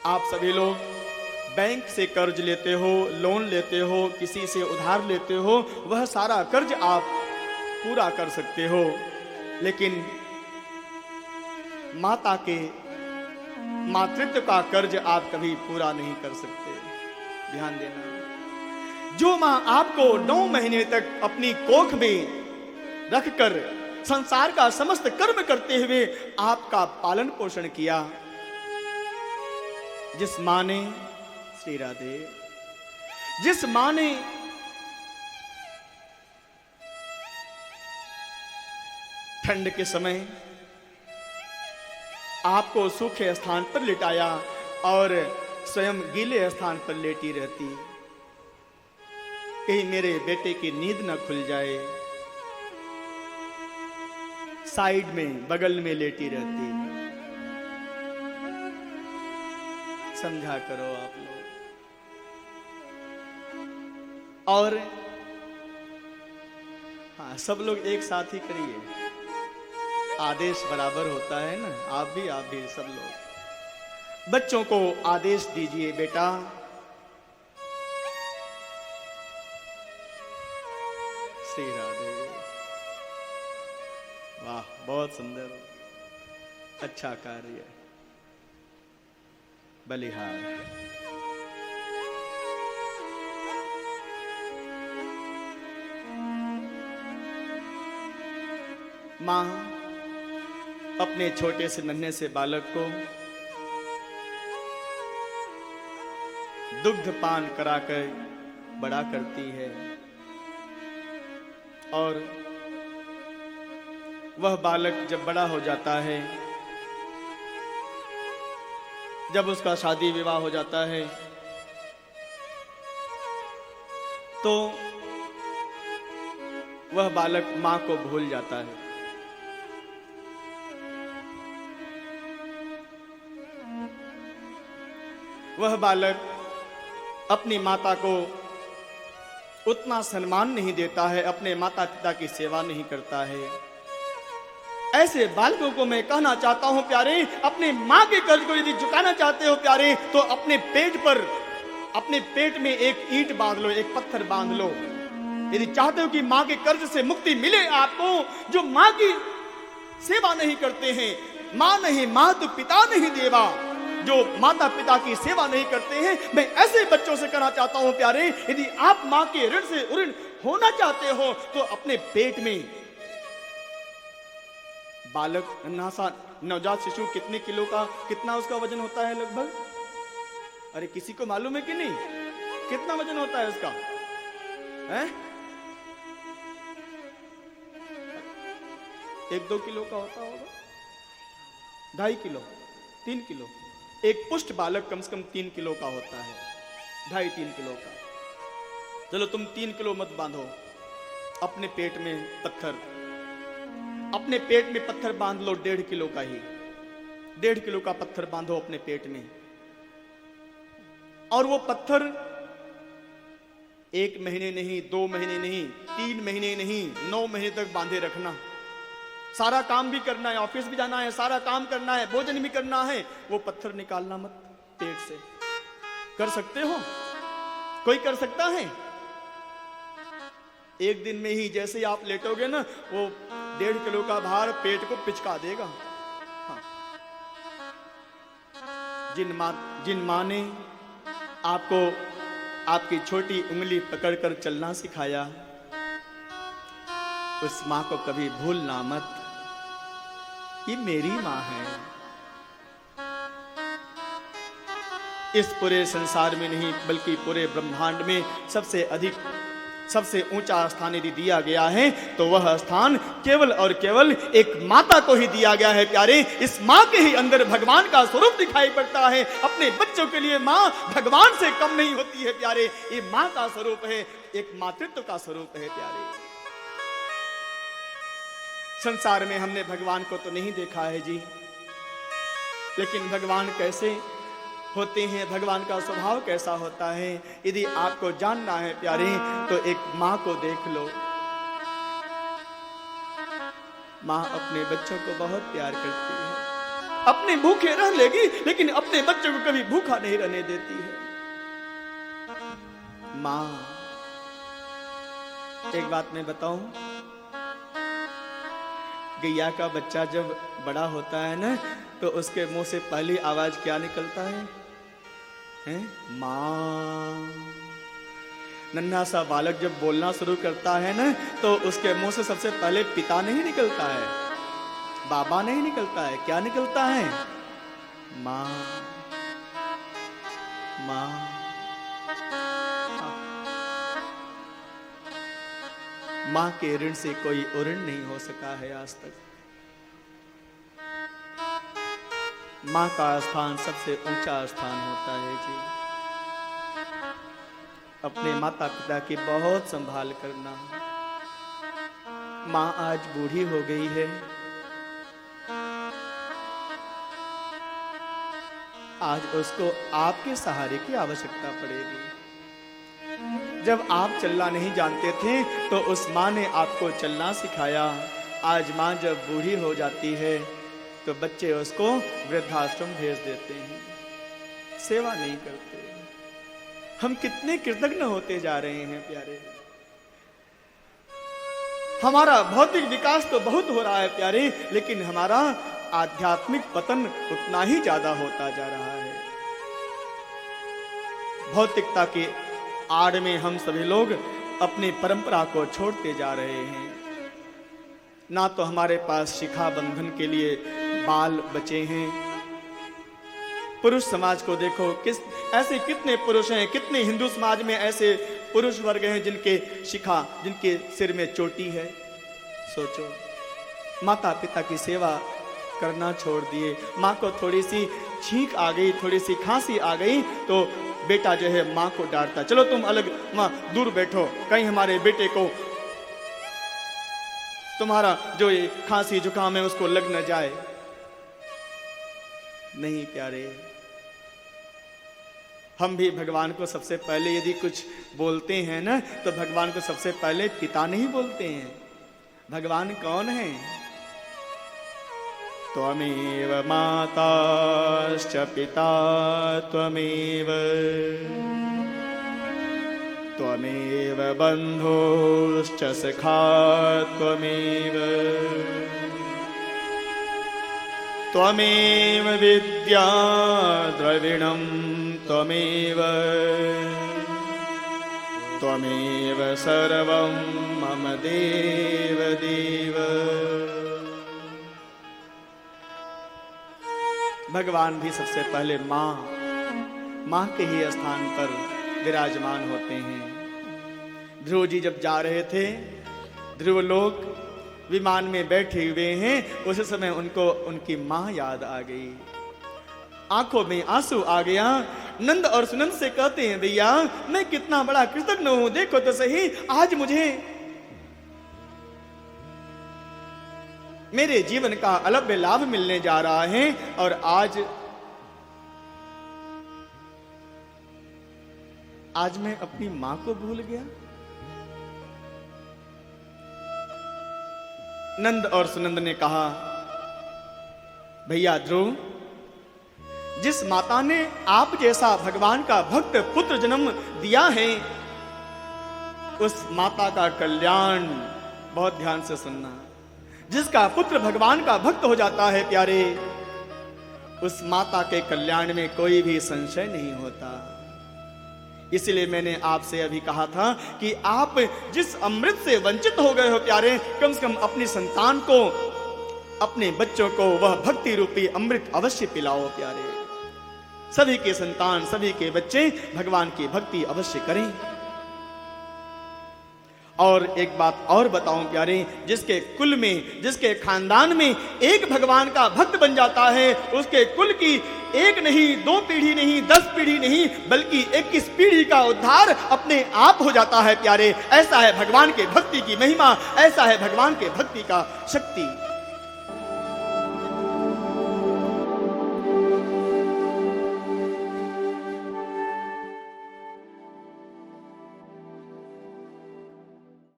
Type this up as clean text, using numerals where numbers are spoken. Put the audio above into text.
आप सभी लोग बैंक से कर्ज लेते हो, लोन लेते हो, किसी से उधार लेते हो, वह सारा कर्ज आप पूरा कर सकते हो, लेकिन माता के मातृत्व का कर्ज आप कभी पूरा नहीं कर सकते। ध्यान देना। जो मां आपको 9 महीने तक अपनी कोख में रखकर संसार का समस्त कर्म करते हुए आपका पालन पोषण किया, जिस मां ने, श्री राधे, जिस मां ने ठंड के समय आपको सूखे स्थान पर लिटाया और स्वयं गीले स्थान पर लेटी रहती, कहीं मेरे बेटे की नींद न खुल जाए, साइड में बगल में लेटी रहती। समझा करो आप लोग। और हाँ, सब लोग एक साथ ही करिए, आदेश बराबर होता है ना। आप भी सब लोग बच्चों को आदेश दीजिए, बेटा श्री राधे, वाह बहुत सुंदर, अच्छा कार्य, बलिहार। मां अपने छोटे से नन्हे से बालक को दुग्ध पान कराकर बड़ा करती है, और वह बालक जब बड़ा हो जाता है, जब उसका शादी विवाह हो जाता है, तो वह बालक मां को भूल जाता है। वह बालक अपनी माता को उतना सम्मान नहीं देता है, अपने माता पिता की सेवा नहीं करता है। ऐसे बालकों को मैं कहना चाहता हूं प्यारे, अपने मां के कर्ज को यदि चुकाना चाहते हो प्यारे, तो अपने पेट में एक ईंट बांध लो, एक पत्थर बांध लो। यदि चाहते हो कि मां के कर्ज से मुक्ति मिले आपको, जो मां की सेवा नहीं करते हैं, मां नहीं मातु पिता नहीं देवा, जो माता पिता की सेवा नहीं करते हैं, मैं ऐसे बच्चों से कहना चाहता हूं प्यारे, यदि आप मां के ऋण से ऋण होना चाहते हो तो अपने पेट में बालक, नवजात शिशु कितने किलो का, कितना उसका वजन होता है लगभग? अरे किसी को मालूम है कि नहीं? कितना वजन होता है उसका? है 1-2 किलो का होता होगा, 2.5 किलो, 3 किलो। एक पुष्ट बालक कम से कम 3 किलो का होता है, 2.5-3 किलो का। चलो तुम 3 किलो मत बांधो, अपने पेट में पत्थर, अपने पेट में पत्थर बांध लो 1.5 किलो का ही, 1.5 किलो का पत्थर बांधो अपने पेट में, और वो पत्थर 1 महीने नहीं, 2 महीने नहीं, 3 महीने नहीं, 9 महीने तक बांधे रखना। सारा काम भी करना है, ऑफिस भी जाना है, सारा काम करना है, भोजन भी करना है, वो पत्थर निकालना मत पेट से। कर सकते हो? कोई कर सकता है? एक दिन में ही जैसे ही आप लेटोगे ना, वो 1.5 किलो का भार पेट को पिचका देगा। हाँ। जिन मां ने आपको आपकी छोटी उंगली पकड़कर चलना सिखाया, उस मां को कभी भूलना मत, ये मेरी मां है। इस पूरे संसार में नहीं बल्कि पूरे ब्रह्मांड में सबसे ऊंचा स्थान यदि दिया गया है, तो वह स्थान केवल और केवल एक माता को ही दिया गया है प्यारे। इस मां के ही अंदर भगवान का स्वरूप दिखाई पड़ता है। अपने बच्चों के लिए मां भगवान से कम नहीं होती है प्यारे। ये मां का स्वरूप है, एक मातृत्व का स्वरूप है प्यारे। संसार में हमने भगवान को तो नहीं देखा है जी, लेकिन भगवान कैसे होते हैं, भगवान का स्वभाव कैसा होता है, यदि आपको जानना है प्यारे, तो एक मां को देख लो। मां अपने बच्चों को बहुत प्यार करती है, अपने भूखे रह लेगी, लेकिन अपने बच्चों को कभी भूखा नहीं रहने देती है। मां, एक बात मैं बताऊं, गैया का बच्चा जब बड़ा होता है ना, तो उसके मुंह से पहली आवाज क्या निकलता है? मां। नन्हा सा बालक जब बोलना शुरू करता है ना, तो उसके मुंह से सबसे पहले पिता नहीं निकलता है, बाबा नहीं निकलता है, क्या निकलता है? मां। मां। मां के ऋण से कोई ऋण नहीं हो सका है आज तक। मां का स्थान सबसे ऊंचा स्थान होता है जी। अपने माता पिता की बहुत संभाल करना। मां आज बूढ़ी हो गई है, आज उसको आपके सहारे की आवश्यकता पड़ेगी। जब आप चलना नहीं जानते थे तो उस मां ने आपको चलना सिखाया। आज मां जब बूढ़ी हो जाती है तो बच्चे उसको वृद्धाश्रम भेज देते हैं, सेवा नहीं करते। हम कितने कृतज्ञ होते जा रहे हैं प्यारे। हमारा भौतिक विकास तो बहुत हो रहा है प्यारे, लेकिन हमारा आध्यात्मिक पतन उतना ही ज्यादा होता जा रहा है। भौतिकता की आड़ में हम सभी लोग अपनी परंपरा को छोड़ते जा रहे हैं। ना तो हमारे पास शिखा बंधन के लिए बाल बचे हैं। पुरुष समाज को देखो, ऐसे कितने पुरुष हैं, कितने हिंदू समाज में ऐसे पुरुष वर्ग हैं जिनके सिर में चोटी है। सोचो, माता पिता की सेवा करना छोड़ दिए। माँ को थोड़ी सी छींक आ गई, थोड़ी सी खांसी आ गई तो बेटा जो है माँ को डांटता, चलो तुम अलग, माँ दूर बैठो, कहीं हमारे बेटे को तुम्हारा जो ये खांसी जुकाम है उसको लग न जाए। नहीं प्यारे, हम भी भगवान को सबसे पहले यदि कुछ बोलते हैं ना, तो भगवान को सबसे पहले पिता नहीं बोलते हैं। भगवान कौन है? त्वमेव माताश्च पिता त्वमेव, त्वमेव बन्धुश्च सखा त्वमेव, त्वमेव विद्या द्रविणं त्वमेव, त्वमेव सर्वं मम देव देव। भगवान भी सबसे पहले मां के ही स्थान पर विराजमान होते हैं। ध्रुव जी जब जा रहे थे, ध्रुव लोग विमान में बैठे हुए हैं, उस समय उनको उनकी मां याद आ गई, आंखों में आंसू आ गया। नंद और सुनंद से कहते हैं, भैया मैं कितना बड़ा कृतज्ञ हूं, देखो तो सही, आज मुझे मेरे जीवन का अलभ्य लाभ मिलने जा रहा है, और आज मैं अपनी मां को भूल गया। नंद और सुनंद ने कहा, भैया ध्रुव, जिस माता ने आप जैसा भगवान का भक्त पुत्र जन्म दिया है, उस माता का कल्याण बहुत ध्यान से सुनना। जिसका पुत्र भगवान का भक्त हो जाता है प्यारे, उस माता के कल्याण में कोई भी संशय नहीं होता। इसलिए मैंने आपसे अभी कहा था कि आप जिस अमृत से वंचित हो गए हो प्यारे, कम से कम अपनी संतान को, अपने बच्चों को वह भक्ति रूपी अमृत अवश्य पिलाओ प्यारे। सभी के संतान, सभी के बच्चे भगवान की भक्ति अवश्य करें। और एक बात और बताऊं प्यारे, जिसके कुल में, जिसके खानदान में एक भगवान का भक्त बन जाता है, उसके कुल की एक नहीं, 2 पीढ़ी नहीं, 10 पीढ़ी नहीं, बल्कि 21 पीढ़ी का उद्धार अपने आप हो जाता है प्यारे। ऐसा है भगवान के भक्ति की महिमा, ऐसा है भगवान के भक्ति का शक्ति।